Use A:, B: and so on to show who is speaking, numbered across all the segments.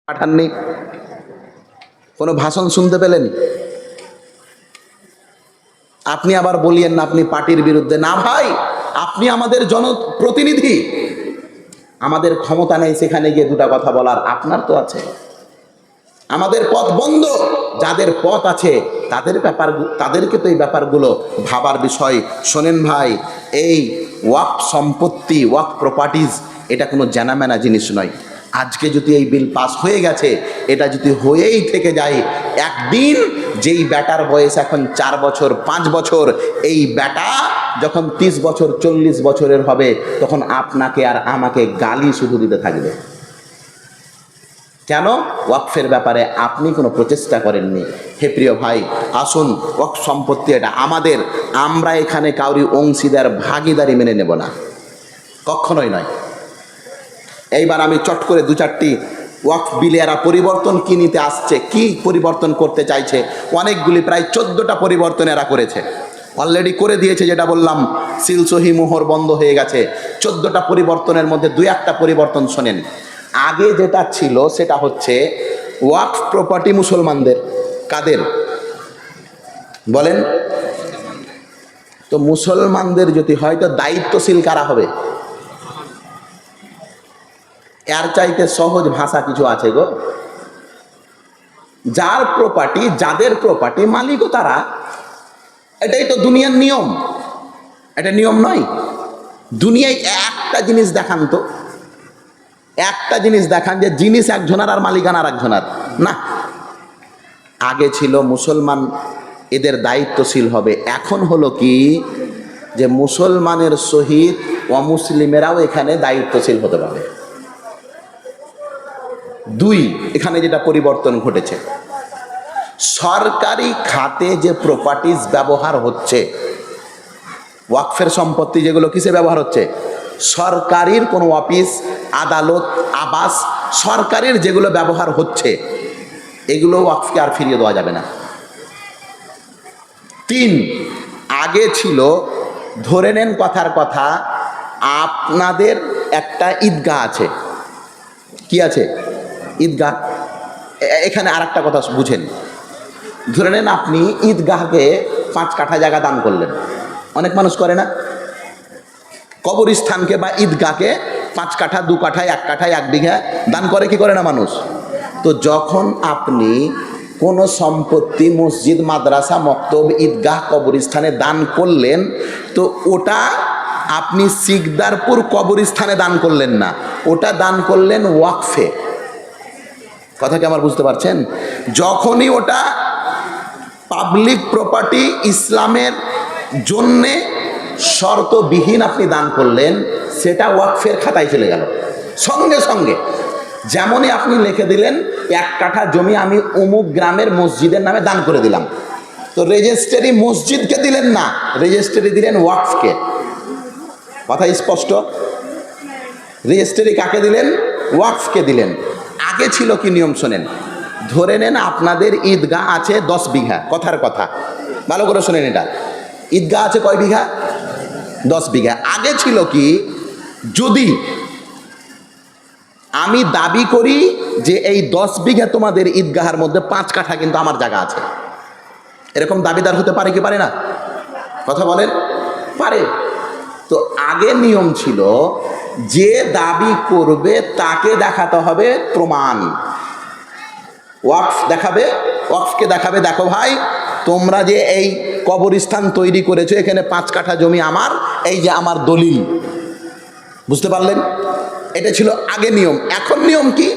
A: পাঠাননি, কোনো ভাষণ শুনতে পেলেন? আপনি আবার বলিয়েন না আপনি পার্টির বিরুদ্ধে। না ভাই, আপনি আমাদের জনপ্রতিনিধি, আমাদের ক্ষমতা নেই সেখানে গিয়ে দুটা কথা বলার, আপনার তো আছে। আমাদের পথ বন্ধ, যাদের পথ আছে তাদেরকে তো এই ব্যাপারগুলো ভাবার বিষয়। শোনেন ভাই, এই ওয়াকফ সম্পত্তি, ওয়াকফ প্রপার্টিজ, এটা কোনো জানামেনা জিনিস নয়। আজকে যদি এই বিল পাস হয়ে গেছে, এটা যদি হয়েই থেকে যায়, একদিন যেই ব্যাটার বয়স এখন 4 বছর 5 বছর, এই ব্যাটা যখন 30 বছর 40 বছরের হবে, তখন আপনাকে আর আমাকে গালি শুধু দিতে থাকবে। কেন? ওয়াকফের ব্যাপারে আপনি কোনো প্রচেষ্টা করেননি। হে প্রিয় ভাই, আসুন, ওয়াকফ সম্পত্তি এটা আমাদের, আমরা এখানে কাউরি অংশীদার ভাগিদারি মেনে নেব না, কখনোই নয়। এইবার আমি চট করে 2-4টি ওয়াকফ বিলে এরা পরিবর্তন কি নিতে আসছে, কি পরিবর্তন করতে চাইছে, অনেকগুলি, প্রায় 14টা পরিবর্তন এরা করেছে, অলরেডি করে দিয়েছে। যেটা বললাম, সিল সহি মোহর বন্ধ হয়ে গেছে। 14টা পরিবর্তনের মধ্যে 2-1টা পরিবর্তন শোনেন। আগে যেটা ছিল সেটা হচ্ছে ওয়াকফ প্রপার্টি মুসলমানদের। কাদের বলেন তো? মুসলমানদের যদি হয় তো দায়িত্বশীল কারা হবে? এর চাইতে সহজ ভাষা কিছু আছে গো? যার প্রপার্টি, যাদের প্রপার্টি মালিকও তারা। এটাই তো দুনিয়ার নিয়ম। এটা নিয়ম নয়। দুনিয়ায় একটা জিনিস দেখান তো, একটা জিনিস দেখান যে জিনিস একজনের আর মালিকানা আর একজনের না। আগে ছিল মুসলমান এদের দায়িত্বশীল হবে, এখন হলো কি যে মুসলমানের সহিত অমুসলিমেরাও এখানে দায়িত্বশীল হতে পারে। 2, এখানে যেটা পরিবর্তন ঘটেছে, সরকারি খাতে যে প্রপার্টিজ ব্যবহার হচ্ছে, ওয়াকফের সম্পত্তি যেগুলো কিসে ব্যবহার হচ্ছে, সরকারির কোনো অফিস, আদালত, আবাস, সরকারের যেগুলো ব্যবহার হচ্ছে, এগুলো ওয়াকফকে আর ফিরিয়ে দেওয়া যাবে না। 3, আগে ছিল, ধরে নেন কথার কথা, আপনাদের একটা ঈদগাহ আছে। কি আছে? ঈদগাহ। এখানে আর একটা কথা বুঝেন। ধরে নেন আপনি ঈদগাহকে 5 কাঠা জায়গা দান করলেন। অনেক মানুষ করে না? কবরস্থানকে বা ঈদগাহকে 5 কাঠা, 2 কাঠা, 1 কাঠা, 1 বিঘা দান করে কি করে না মানুষ? তো যখন আপনি কোনো সম্পত্তি মসজিদ, মাদ্রাসা, মক্তব, ঈদগাহ, কবরস্থানে দান করলেন, তো ওটা আপনি সিকদারপুর কবরস্থানে দান করলেন না, ওটা দান করলেন ওয়াকফে। কথা কি আমার বুঝতে পারছেন? যখনই ওটা পাবলিক প্রপার্টি, ইসলামের জন্যে শর্তবিহীন আপনি দান করলেন, সেটা ওয়াকফের খাতায় চলে গেল সঙ্গে সঙ্গে। যেমনই আপনি লিখে দিলেন 1 কাঠা জমি আমি অমুক গ্রামের মসজিদের নামে দান করে দিলাম, তো রেজিস্ট্রি মসজিদকে দিলেন না, রেজিস্ট্রি দিলেন ওয়াকফকে। কথা স্পষ্ট? রেজিস্ট্রি কাকে দিলেন? ওয়াকফকে দিলেন। আগে ছিল কি নিয়ম শোনেন। ধরে নেন আপনাদের ঈদগাহ আছে 10 বিঘা, কথার কথা, ভালো করে শোনেন, এটা ঈদগাহ আছে কয় বিঘা? 10 বিঘা। আগে ছিল কি, যদি আমি দাবি করি যে এই 10 বিঘা তোমাদের ঈদগাহের মধ্যে 5 কাঠা কিন্তু আমার জায়গা আছে, এরকম দাবিদার হতে পারে কি পারে না? কথা বলেন, পারে। তো আগে নিয়ম ছিল, যে দাবি করবে তাকে দেখাতে হবে প্রমাণ। ওয়াকফ দেখাবে, ওয়াকফকে দেখাবে, দেখো ভাই তোমরা যে এই কবরস্থান তৈরি করেছো, এখানে 5 কাঠা জমি আমার, এই যে আমার দলিল। বুঝতে পারলেন? এটা ছিল আগে নিয়ম। এখন নিয়ম কি,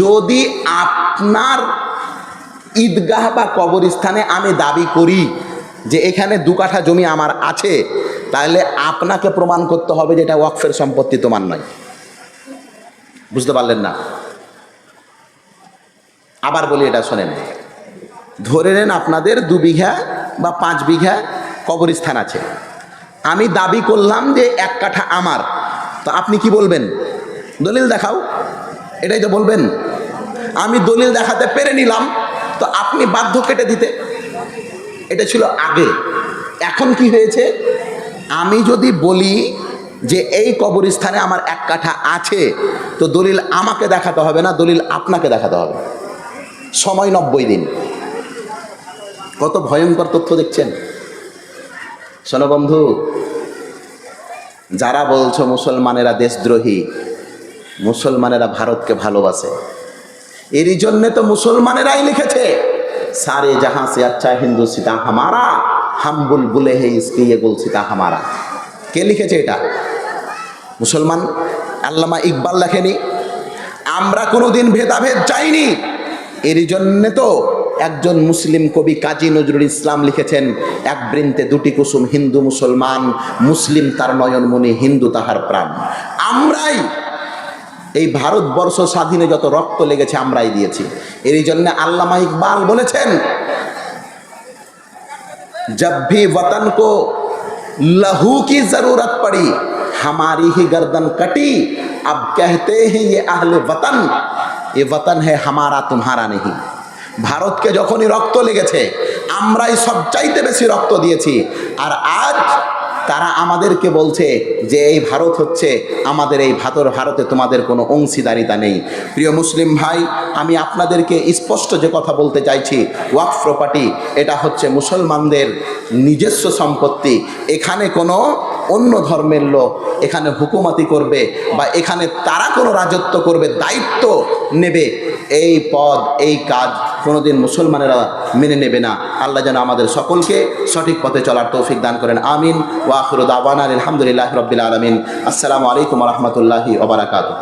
A: যদি আপনার ঈদগাহ বা কবরস্থানে আমি দাবি করি যে এখানে 2 কাঠা জমি আমার আছে, তাহলে আপনাকে প্রমাণ করতে হবে যে এটা ওয়াকফের সম্পত্তি, তোমার নয়। বুঝতে পারলেন না? আবার বলি, এটা শোনেন। ধরে নেন আপনাদের 2 বিঘা বা 5 বিঘা কবরস্থান আছে, আমি দাবি করলাম যে 1 কাঠা আমার, তো আপনি কি বলবেন? দলিল দেখাও, এটাই তো বলবেন। আমি দলিল দেখাতে পেরে নিলাম, তো আপনি বাধ্য কেটে দিতে। এটা ছিল আগে। এখন কি হয়েছে, আমি যদি বলি যে এই কবরস্থানে আমার 1 কাঠা আছে, তো দলিল আমাকে দেখাতে হবে না, দলিল আপনাকে দেখাতে হবে। সময় 90 দিন। কত ভয়ঙ্কর তথ্য দেখছেন। শোনো বন্ধু, যারা বলছো মুসলমানেরা দেশদ্রোহী, মুসলমানেরা ভারতকে ভালোবাসে, এরই জন্যে তো মুসলমানেরাই লিখেছে সারে জাহাঁ সে আচ্ছা হিন্দু সিতা হামারা, হাম বুলবুলে হে ইসকে ইয়ে গুল সিতা হামারা। কে লিখেছে এটা? মুসলমান। আল্লামা ইকবাল লেখেনি। আমরা কোনোদিন ভেদাভেদ চাইনি। এরই জন্যে তো একজন মুসলিম কবি কাজী নজরুল ইসলাম লিখেছেন, এক বৃন্তে 2টি কুসুম, হিন্দু মুসলমান, মুসলিম তার নয়নমণি, হিন্দু তাহার প্রাণ। আমরাই এই ভারতবর্ষ স্বাধীনে যত রক্ত লেগেছে আমরাই দিয়েছি। এরই জন্য আল্লামা ইকবাল বলেছেন, जब भी वतन को लहू की जरूरत पड़ी हमारी ही गर्दन कटी, अब कहते हैं ये अहले वतन, ये वतन है हमारा तुम्हारा नहीं। ভারতকে যখনই রক্ত লেগেছে আমরাই সবচাইতে বেশি রক্ত দিয়েছি, আর আজ তারা আমাদেরকে বলছে যে এই ভারত হচ্ছে আমাদের, এই ভারতে তোমাদের কোনো অংশীদারিতা নেই। প্রিয় মুসলিম ভাই, আমি আপনাদেরকে স্পষ্ট যে কথা বলতে চাইছি, ওয়াকফ প্রপার্টি এটা হচ্ছে মুসলমানদের নিজস্ব সম্পত্তি। এখানে কোনো অন্য ধর্মের লোক এখানে হুকুমতি করবে বা এখানে তারা কোনো রাজত্ব করবে, দায়িত্ব নেবে, এই পদ এই কাজ কোনোদিন মুসলমানেরা মেনে নেবে না। আল্লাহ যেন আমাদের সকলকে সঠিক পথে চলার তৌফিক দান করেন। আমিন। ওয়া আখিরু দাওয়ানা আলহামদুলিল্লাহি রাব্বিল আলামিন। আসসালামু আলাইকুম ওয়া রাহমাতুল্লাহি ওয়া বারাকাতুহু।